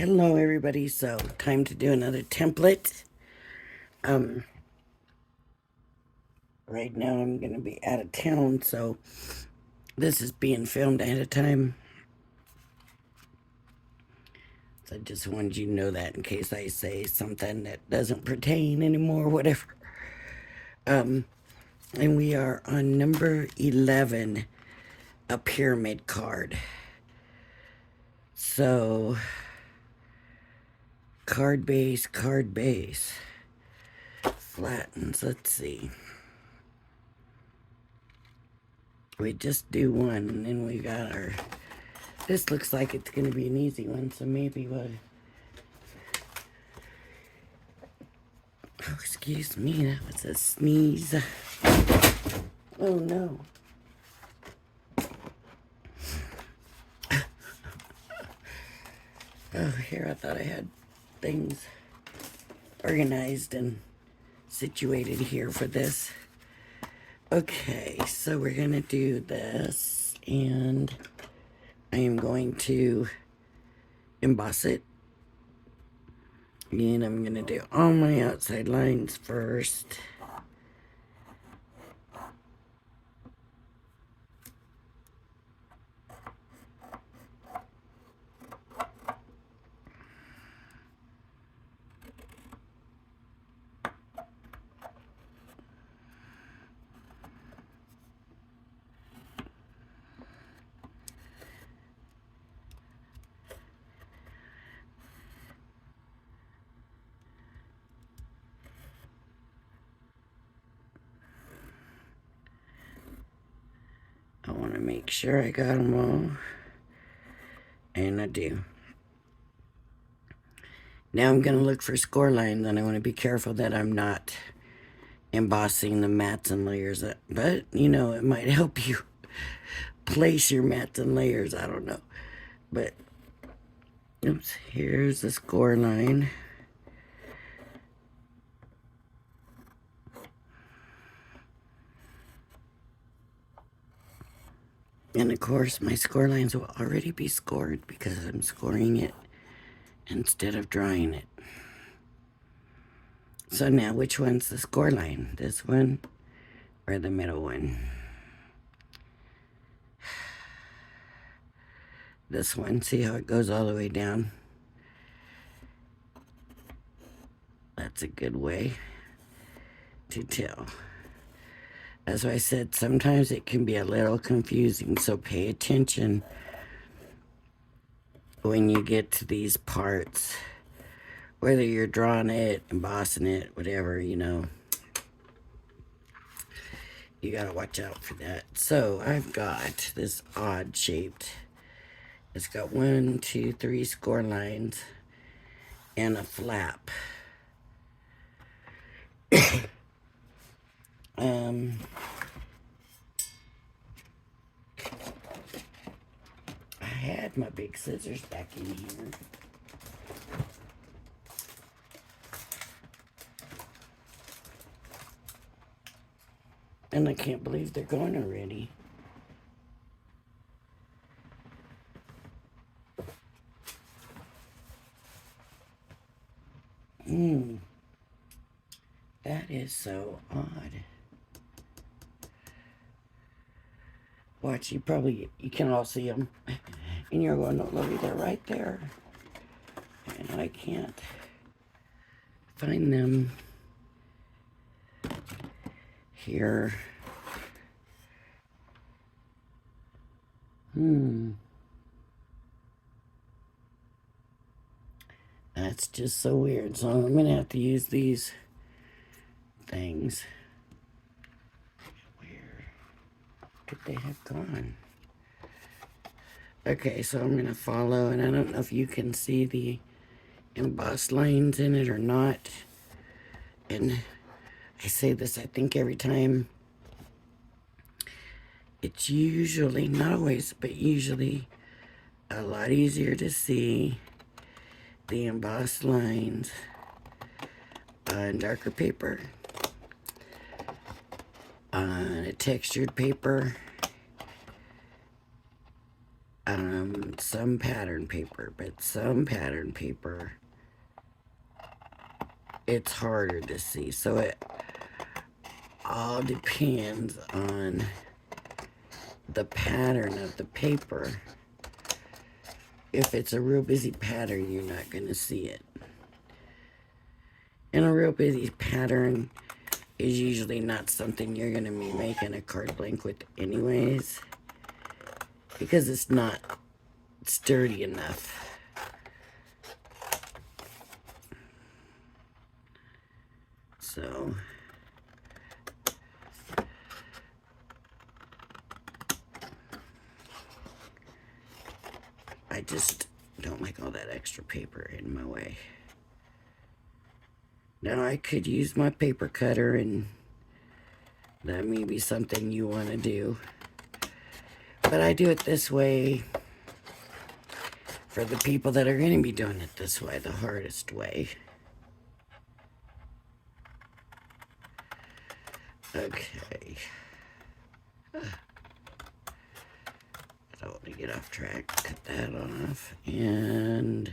Hello everybody, so time to do another template. Right now I'm going to be out of town, so this is being filmed ahead of time. So I just wanted you to know that in case I say something that doesn't pertain anymore, whatever. And we are on number 11, a pyramid card. So, card base, flattens, let's see. We just do one, and then we got our... This looks like it's going to be an easy one, so maybe we'll... Oh, excuse me, that was a sneeze. Oh, no. Oh, here, I thought I had things organized and situated here for this. Okay, so we're going to do this, and I am going to emboss it. And I'm going to do all my outside lines first. I want to make sure I got them all. And I do. Now I'm going to look for score lines, and I want to be careful that I'm not embossing the mats and layers. But, you know, it might help you place your mats and layers. I don't know. But, oops, here's the score line. And of course, my score lines will already be scored because I'm scoring it instead of drawing it. So now, which one's the score line? This one or the middle one? This one. See how it goes all the way down? That's a good way to tell. As I said, sometimes it can be a little confusing, so pay attention when you get to these parts. Whether you're drawing it, embossing it, whatever, you know. You gotta watch out for that. So I've got this odd shaped. It's got 1, 2, 3 score lines and a flap. I had my big scissors back in here. And I can't believe they're gone already. That is so odd. Watch, you can all see them. And you're going, no, Lovey, they're right there. And I can't find them here. That's just so weird. So I'm going to have to use these things. Where could they have gone? Okay, so I'm going to follow, and I don't know if you can see the embossed lines in it or not. And I say this, I think, every time. It's usually, not always, but usually a lot easier to see the embossed lines on darker paper, on a textured paper, some pattern paper, but some pattern paper, it's harder to see. So it all depends on the pattern of the paper. If it's a real busy pattern, you're not going to see it. And a real busy pattern is usually not something you're going to be making a card blank with anyways, because it's not sturdy enough. So I just don't like all that extra paper in my way. Now I could use my paper cutter, and that may be something you want to do. But I do it this way for the people that are going to be doing it this way, the hardest way. Okay. I don't want to get off track. Cut that off. And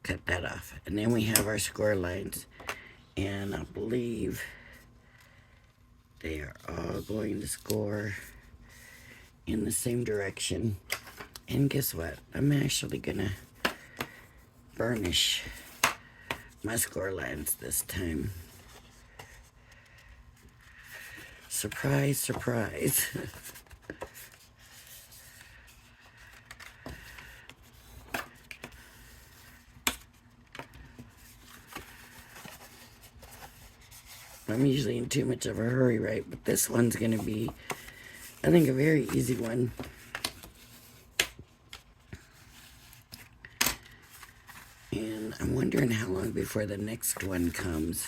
cut that off. And then we have our score lines. And I believe they are all going to score in the same direction. And guess what? I'm actually gonna burnish my score lines this time. Surprise, surprise. I'm usually in too much of a hurry, right? But this one's gonna be, I think, a very easy one. And I'm wondering how long before the next one comes.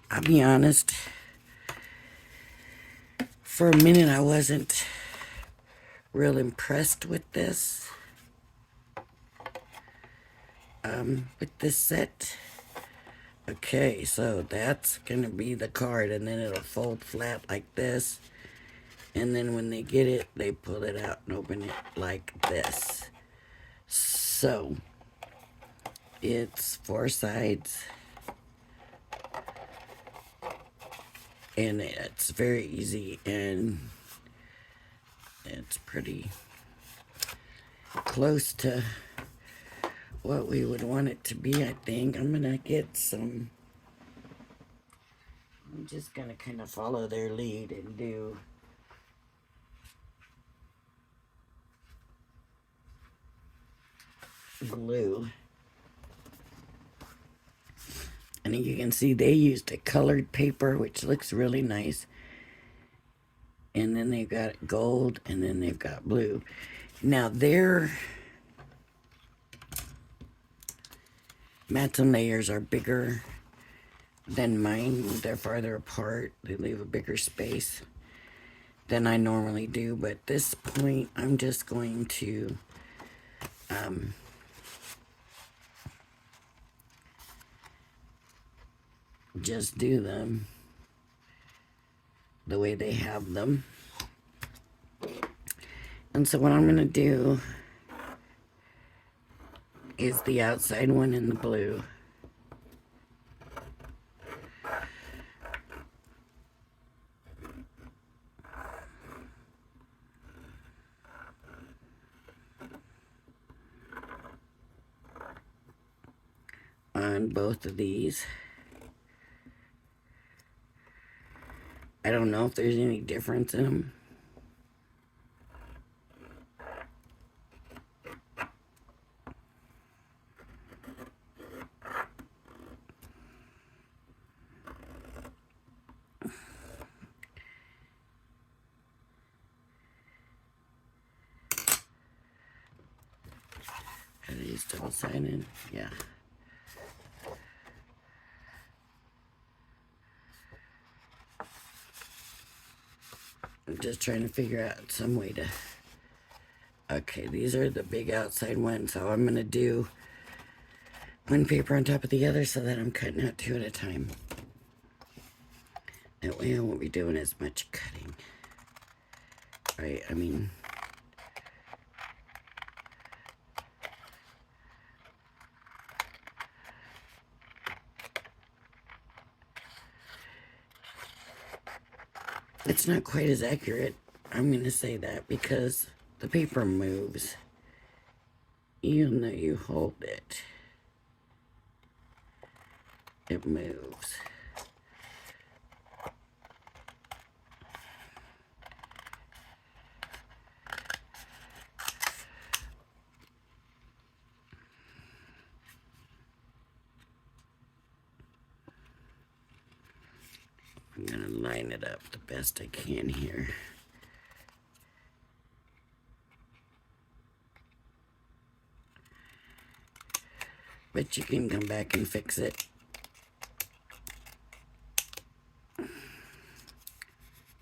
I'll be honest, for a minute I wasn't real impressed with this. With this set. Okay, so that's gonna be the card, and then it'll fold flat like this. And then when they get it, they pull it out and open it like this. So, it's 4 sides. And it's very easy, and it's pretty close to what we would want it to be, I think. I'm gonna get some, I'm just gonna kind of follow their lead and do glue. And you can see they used a colored paper, which looks really nice. And then they've got gold, and then they've got blue. Now their mats and layers are bigger than mine. They're farther apart. They leave a bigger space than I normally do. But at this point, I'm just going to just do them the way they have them. And so what I'm going to do is the outside one in the blue. On both of these. I don't know if there's any difference in them. Are these double-sided? Yeah. I'm just trying to figure out some way to... Okay, these are the big outside ones, so I'm going to do one paper on top of the other so that I'm cutting out 2 at a time. That way I won't be doing as much cutting. Right, I mean, it's not quite as accurate. I'm going to say that because the paper moves even though you hold it. It moves. I'm going to line it up the best I can here. But you can come back and fix it.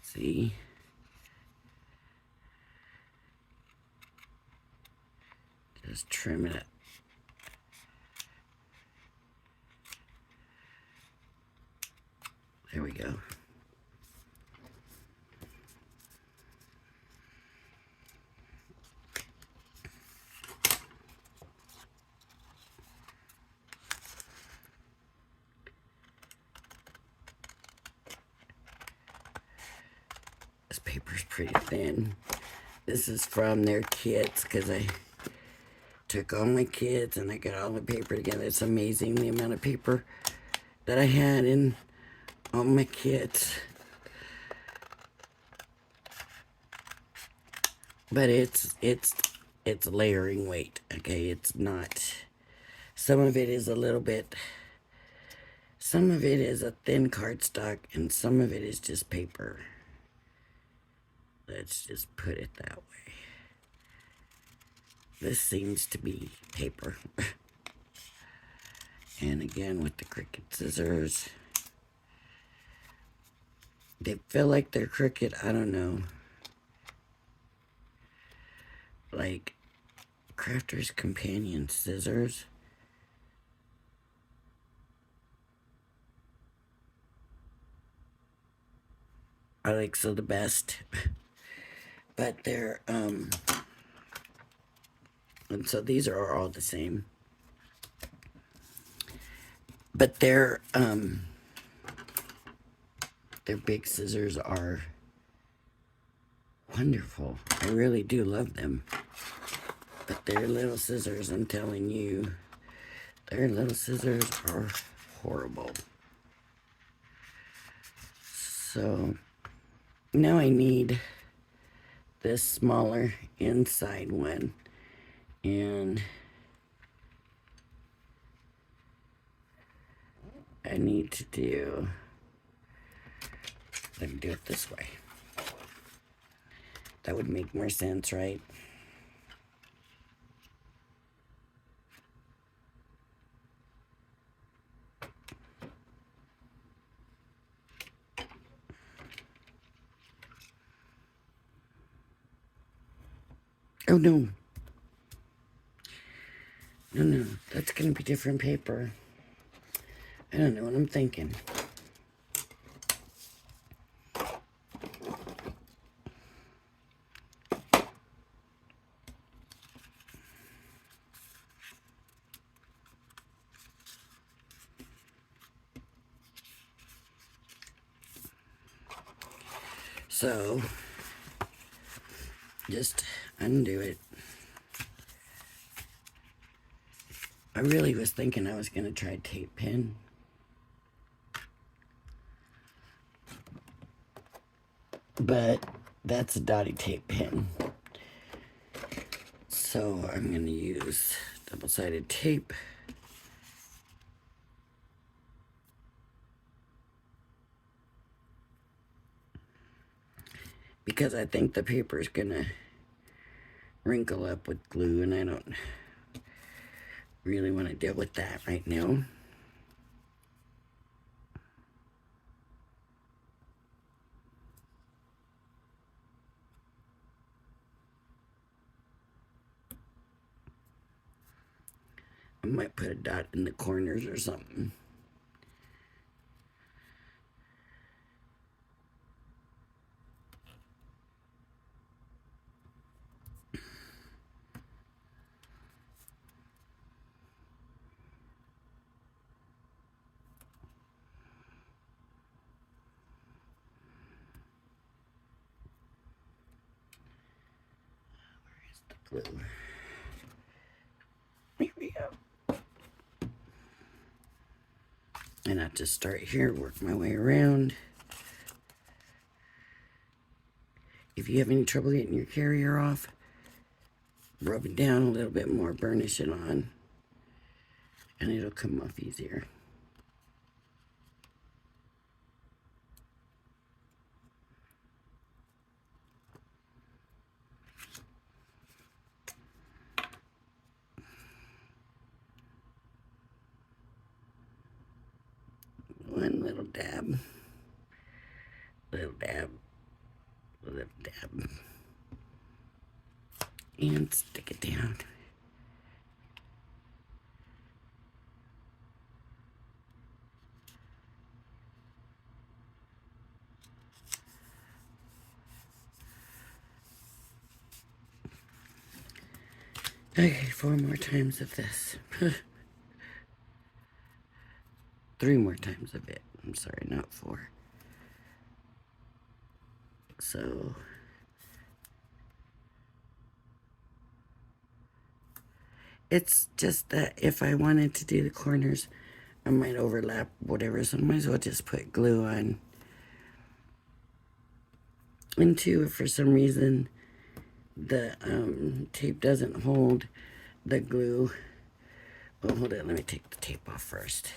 See? Just trim it up. There we go. This paper's pretty thin. This is from their kits because I took all my kits and I got all the paper together. It's amazing the amount of paper that I had in all my kits. But it's layering weight. Okay, it's not. Some of it is a little bit. Some of it is a thin cardstock, and some of it is just paper. Let's just put it that way. This seems to be paper. And again, with the Cricut scissors. They feel like they're crooked, I don't know. Like Crafter's Companion scissors. I like so the best. But they're, and so these are all the same. But their big scissors are wonderful. I really do love them. But their little scissors, I'm telling you, their little scissors are horrible. So now I need this smaller inside one. And I need to do, let me do it this way. That would make more sense, right? Oh no. No, that's gonna be different paper. I don't know what I'm thinking. So, just undo it. I really was thinking I was gonna try tape pen. But that's a dotty tape pen. So I'm gonna use double-sided tape. Because I think the paper is gonna wrinkle up with glue, and I don't really want to deal with that right now. I might put a dot in the corners or something. glue. Here we go. And I just start here, work my way around. If you have any trouble getting your carrier off, rub it down a little bit more, burnish it on, and it'll come off easier. One little dab, little dab, little dab, and stick it down. Okay, 4 more times of this. 3 more times of it. I'm sorry, not 4. So, it's just that if I wanted to do the corners, I might overlap whatever, so I might as well just put glue on. And 2, if for some reason the tape doesn't hold the glue. Well, hold it, let me take the tape off first.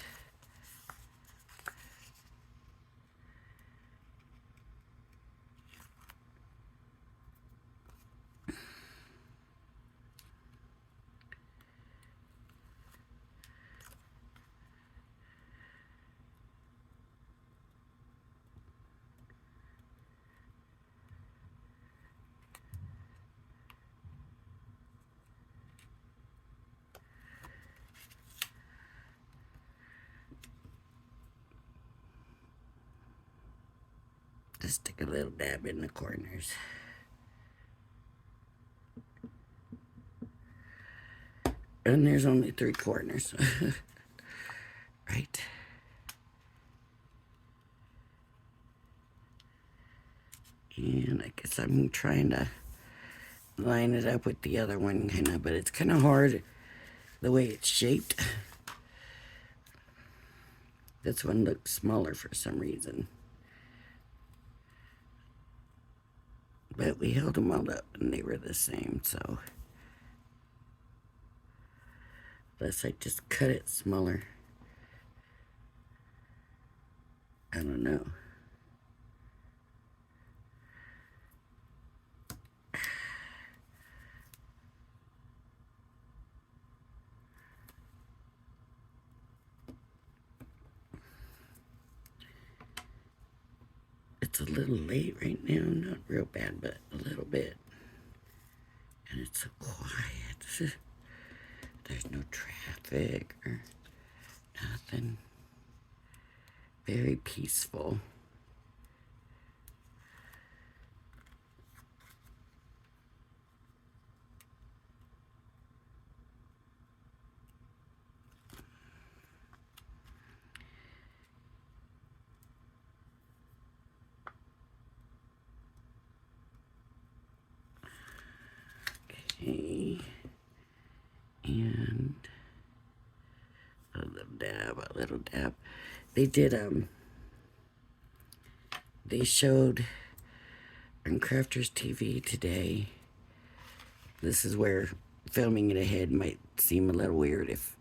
Just stick a little dab in the corners. And there's only 3 corners. Right? And I guess I'm trying to line it up with the other one, kind of, but it's kind of hard the way it's shaped. This one looks smaller for some reason. But we held them all up and they were the same, so. Unless I just cut it smaller. I don't know. It's a little late right now, not real bad, but a little bit. And it's so quiet. There's no traffic or nothing. Very peaceful. Okay. And a little dab, a little dab. They did, they showed on Crafters TV today. This is where filming it ahead might seem a little weird if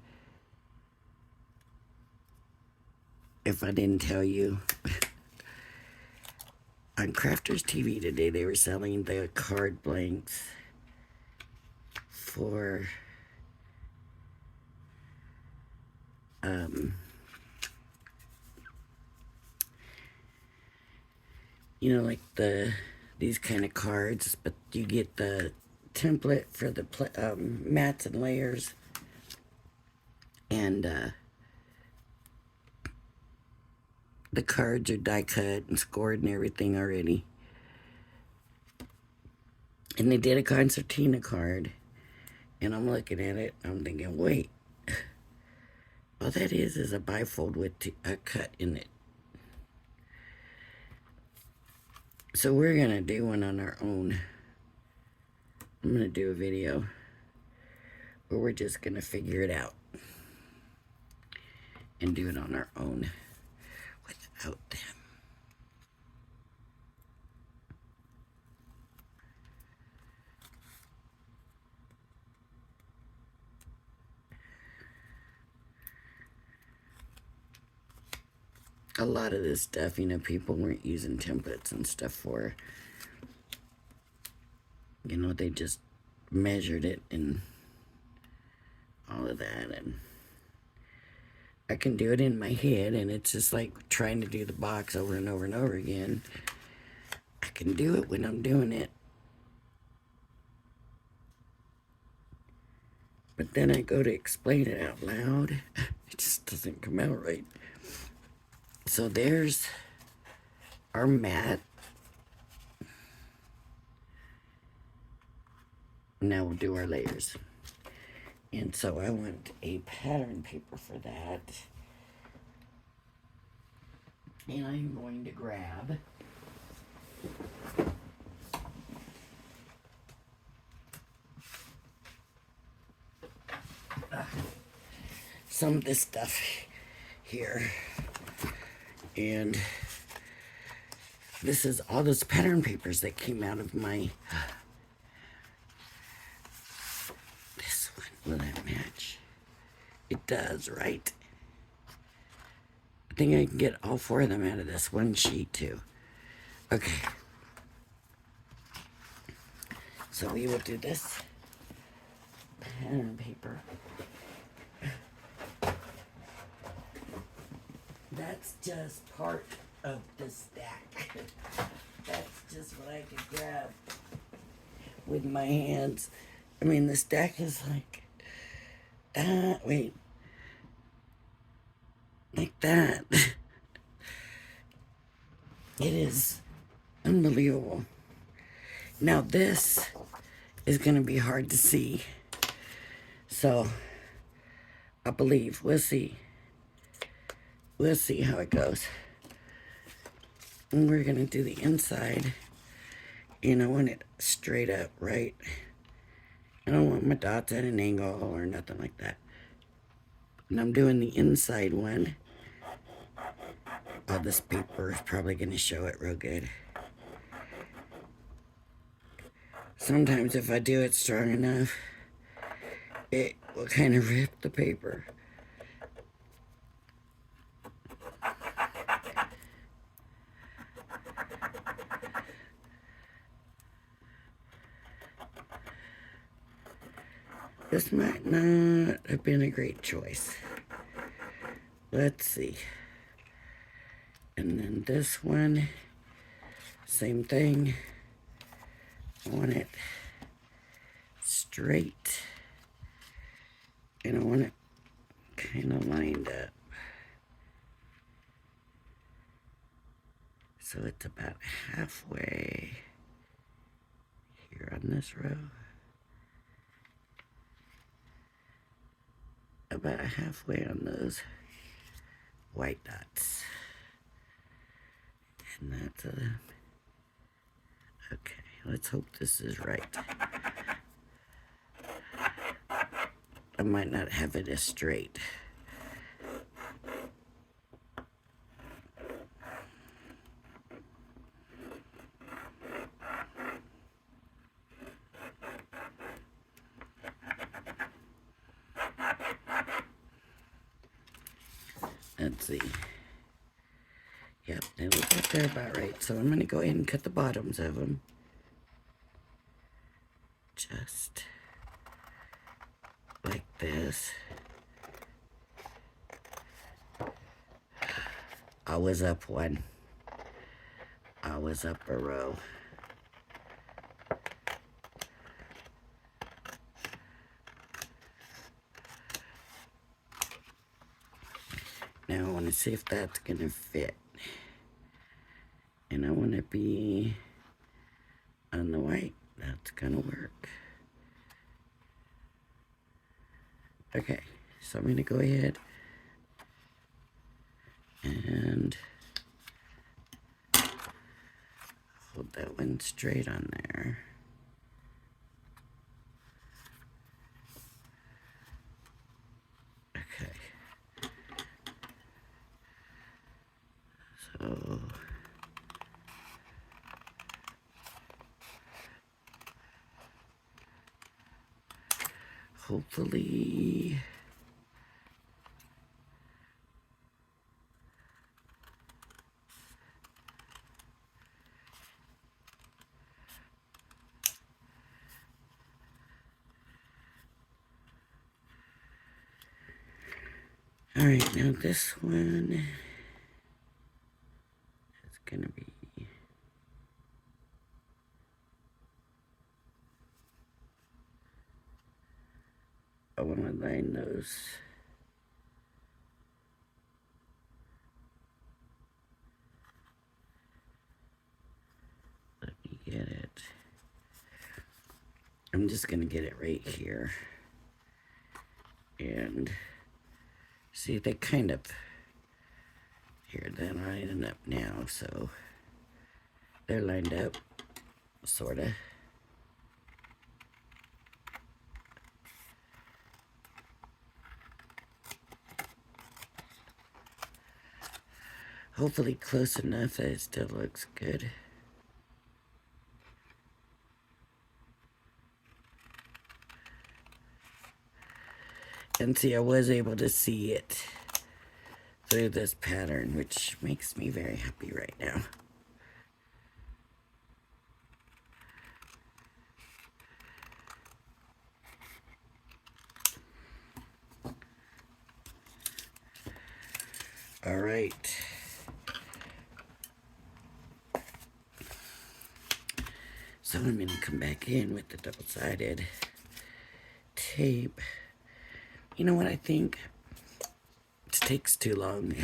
I didn't tell you. On Crafters TV today, they were selling the card blanks for you know, like these kind of cards, but you get the template for the mats and layers, and the cards are die cut and scored and everything already. And they did a concertina card, and I'm looking at it, I'm thinking, wait, all that is a bifold with a cut in it. So we're gonna do one on our own. I'm going to do a video where we're just going to figure it out and do it on our own without them. A lot of this stuff, you know, people weren't using templates and stuff for. You know, they just measured it and all of that. And I can do it in my head, and it's just like trying to do the box over and over and over again. I can do it when I'm doing it. But then I go to explain it out loud. It just doesn't come out right. So there's our mat. Now we'll do our layers. And so I want a pattern paper for that. And I'm going to grab some of this stuff here. And this is all those pattern papers that came out of my... This one, will that match? It does, right? I think I can get all 4 of them out of this one sheet too. Okay. So we will do this pattern paper. That's just part of the stack. That's just what I could grab with my hands. I mean, the stack is like, wait, like that. It is unbelievable. Now this is going to be hard to see. So, I believe, we'll see. We'll see how it goes. And we're going to do the inside. And I want it straight up, right? I don't want my dots at an angle or nothing like that. And I'm doing the inside one. Oh, this paper is probably going to show it real good. Sometimes if I do it strong enough, it will kind of rip the paper. This might not have been a great choice. Let's see. And then this one, same thing. I want it straight. And I want it kind of lined up. So it's about halfway here on this row. About halfway on those white dots. And that's okay, let's hope this is right. I might not have it as straight. Let's see. Yep, they look like they're about right. So I'm going to go ahead and cut the bottoms of them. Just like this. I was up one. I was up a row. Now I want to see if that's going to fit. And I want to be on the white. That's going to work. Okay, so I'm going to go ahead and hold that one straight on there. hopefully all right, now this one is gonna be, I want to line those. Let me get it. I'm just gonna get it right here. And see, they kind of, here, they're lining up now, so they're lined up, sorta. Hopefully close enough that it still looks good. And see, I was able to see it through this pattern, which makes me very happy right now. All right. So I'm going to come back in with the double-sided tape. You know what I think? It takes too long.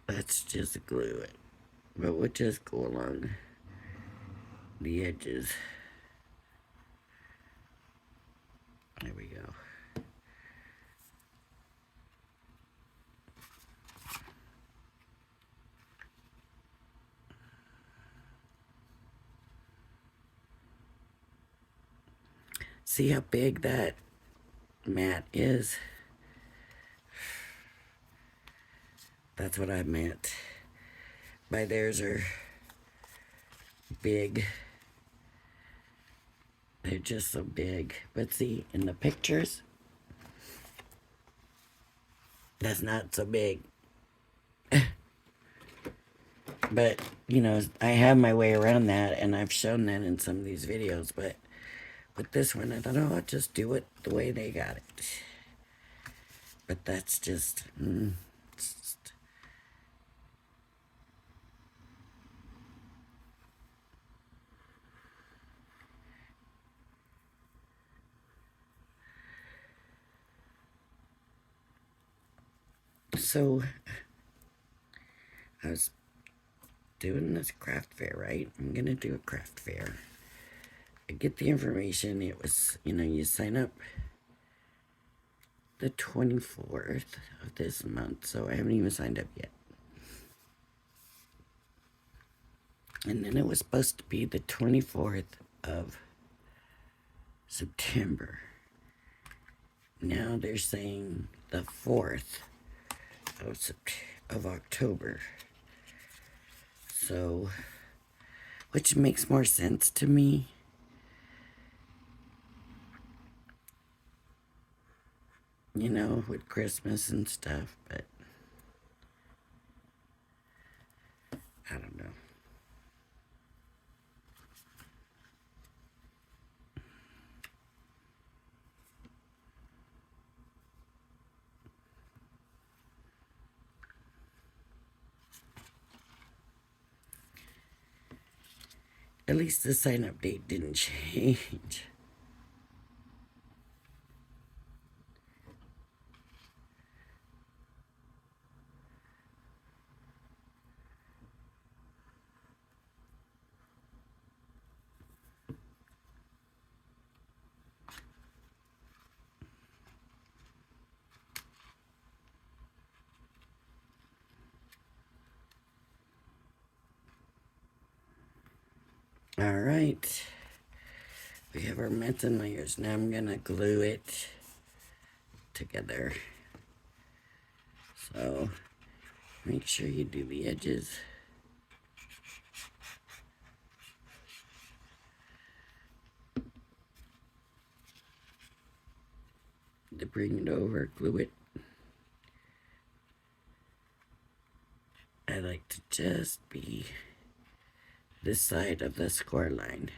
Let's just glue it. But we'll just go along the edges. There we go. See how big that mat is? That's what I meant by theirs are big. They're just so big. But see, in the pictures, that's not so big. But, you know, I have my way around that, and I've shown that in some of these videos. But with this one, I thought, oh, I'll just do it the way they got it. But that's just, so I was doing this craft fair, right? I'm gonna do a craft fair. I get the information. It was, you know, you sign up the 24th of this month, so I haven't even signed up yet. And then it was supposed to be the 24th of September. Now they're saying the 4th of October. So, which makes more sense to me. You know, with Christmas and stuff, but I don't know. At least the sign-up date didn't change. All right. We have our mitten layers. Now I'm going to glue it together. So make sure you do the edges. to bring it over, glue it. I like to just be this side of the score line.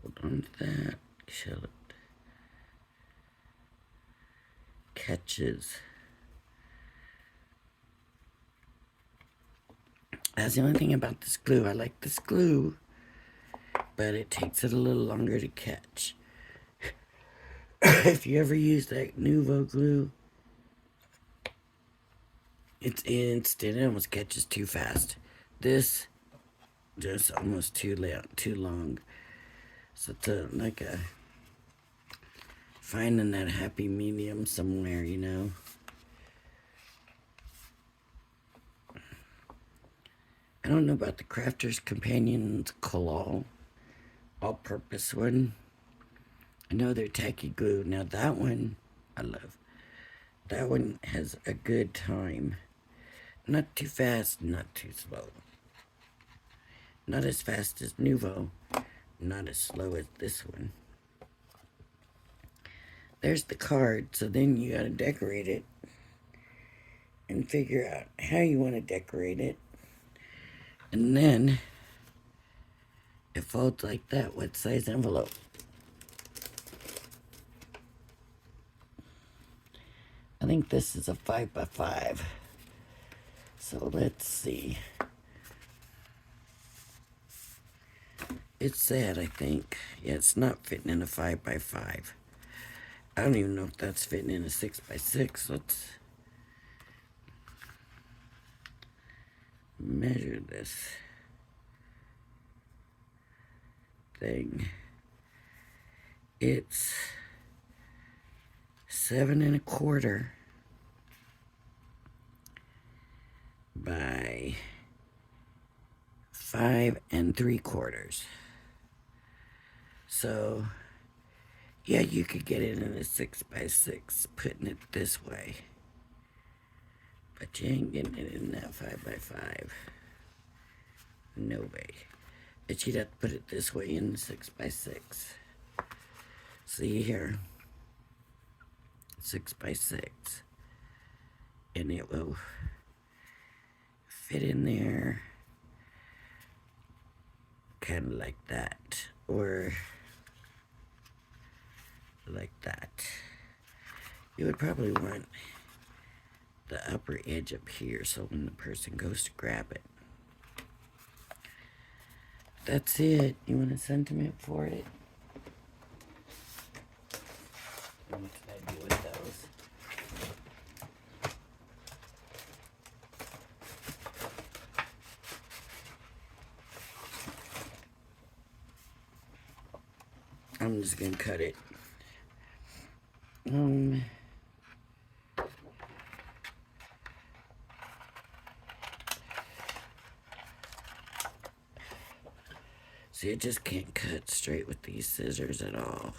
Hold on to that. Shall it catches. That's the only thing about this glue. I like this glue, but it takes it a little longer to catch. If you ever use that Nuvo glue, it's instant. It almost catches too fast. This just almost too long. So it's like a finding that happy medium somewhere, you know. I don't know about the Crafter's Companion's Collal all-purpose one. I know they're tacky glue. Now that one I love. That one has a good time. Not too fast, not too slow. Not as fast as Nuvo, not as slow as this one. There's the card, so then you gotta decorate it and figure out how you want to decorate it. And then it folds like that. What size envelope? I think this is a 5x5. So let's see. It's sad, I think. Yeah, it's not fitting in a 5x5. I don't even know if that's fitting in a 6x6. Let's measure this thing. It's 7 1/4 by 5 3/4. So, yeah, you could get it in a 6x6, putting it this way. But you ain't getting it in that 5x5. No way. But you'd have to put it this way in the 6x6. See here. 6x6. And it will fit in there. Kind of like that. Or like that. You would probably want the upper edge up here so when the person goes to grab it. That's it. You want a sentiment for it? What can I do with those? I'm just gonna cut it. See, I just can't cut straight with these scissors at all.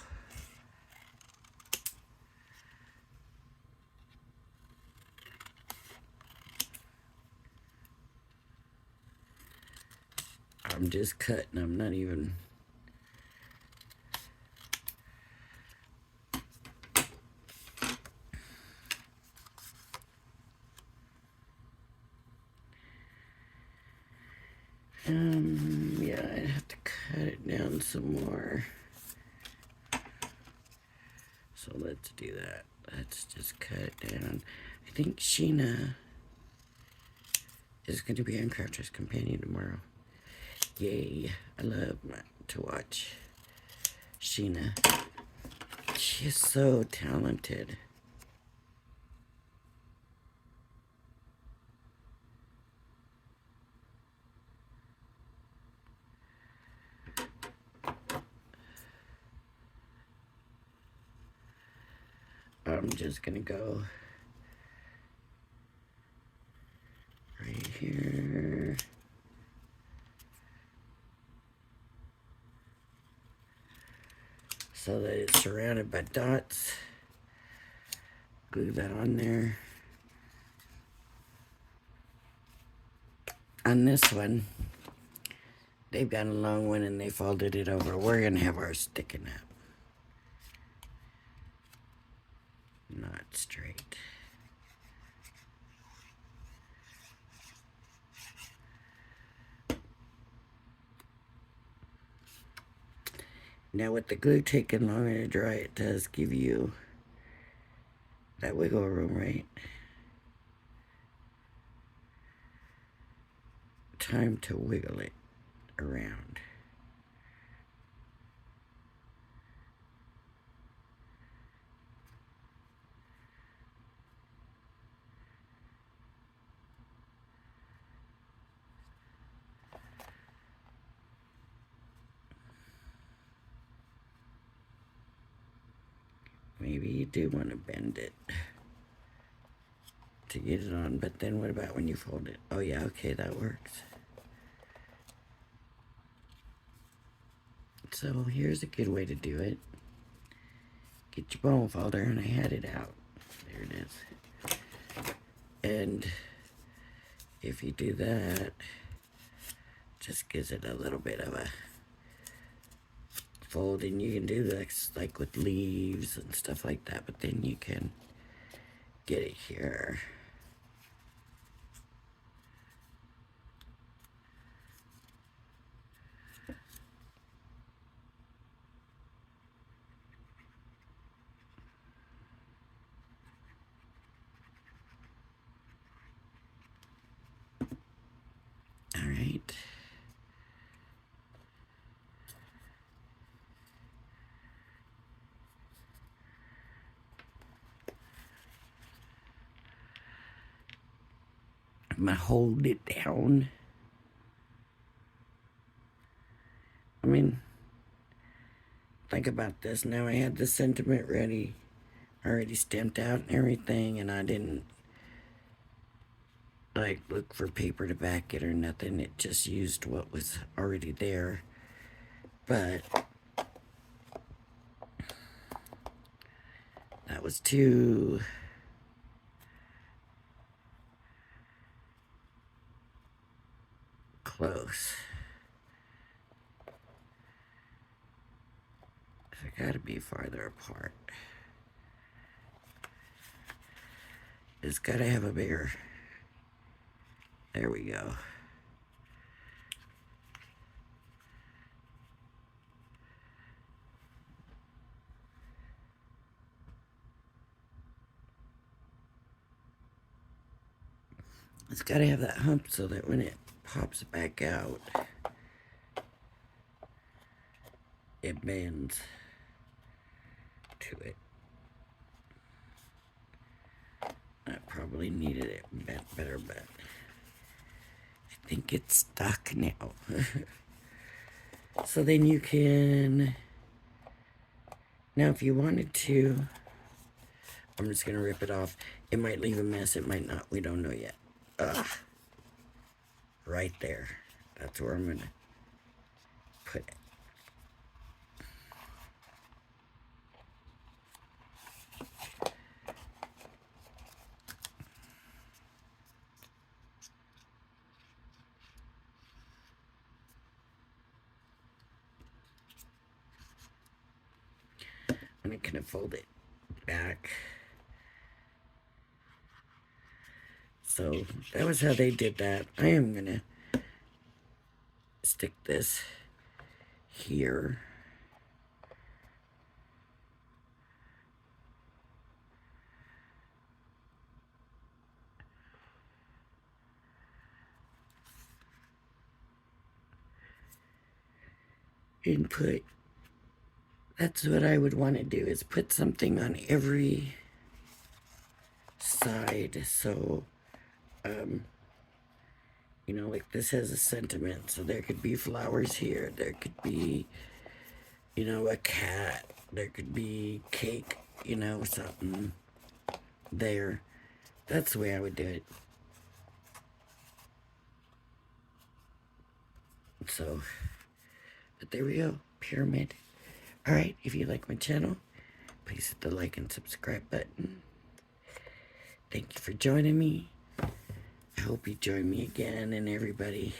I'm just cutting. I'm not even... yeah, I'd have to cut it down some more. So let's do that. Let's just cut it down. I think Sheena is going to be on Crafter's Companion tomorrow. Yay. I love to watch Sheena. She is so talented. I'm just gonna go right here. So that it's surrounded by dots. glue that on there. On this one, they've got a long one and they folded it over. We're going to have ours sticking up. Not straight. Now with the glue taking longer to dry, it does give you that wiggle room, right? Time to wiggle it around. Maybe you do want to bend it to get it on, but then what about when you fold it? Oh yeah, okay, that works. So here's a good way to do it. Get your bone folder, and I had it out. There it is. And if you do that, just gives it a little bit of a fold, and you can do this like with leaves and stuff like that, but then you can get it here. All right. I'm gonna hold it down. I mean, think about this. Now I had the sentiment ready, already stamped out and everything, and I didn't like look for paper to back it or nothing. It just used what was already there. But that was too close. I gotta be farther apart. It's gotta have a bigger. There we go. It's gotta have that hump so that when it pops back out, it bends to it. I probably needed it bent better, but I think it's stuck now. So then you can, now if you wanted to, I'm just gonna rip it off. It might leave a mess, it might not, we don't know yet. Ugh. Right there. That's where I'm gonna put it. And I kind of fold it back. So that was how they did that. I am gonna stick this here. And put, that's what I would want to do, is put something on every side. So, you know, like this has a sentiment. So there could be flowers here. There could be, you know, a cat. There could be cake, you know, something there. That's the way I would do it. So, but there we go. Pyramid. Alright, if you like my channel, please hit the like and subscribe button. Thank you for joining me. I hope you join me again, and everybody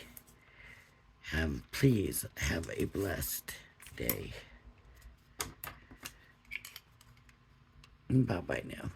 please have a blessed day. Bye-bye now.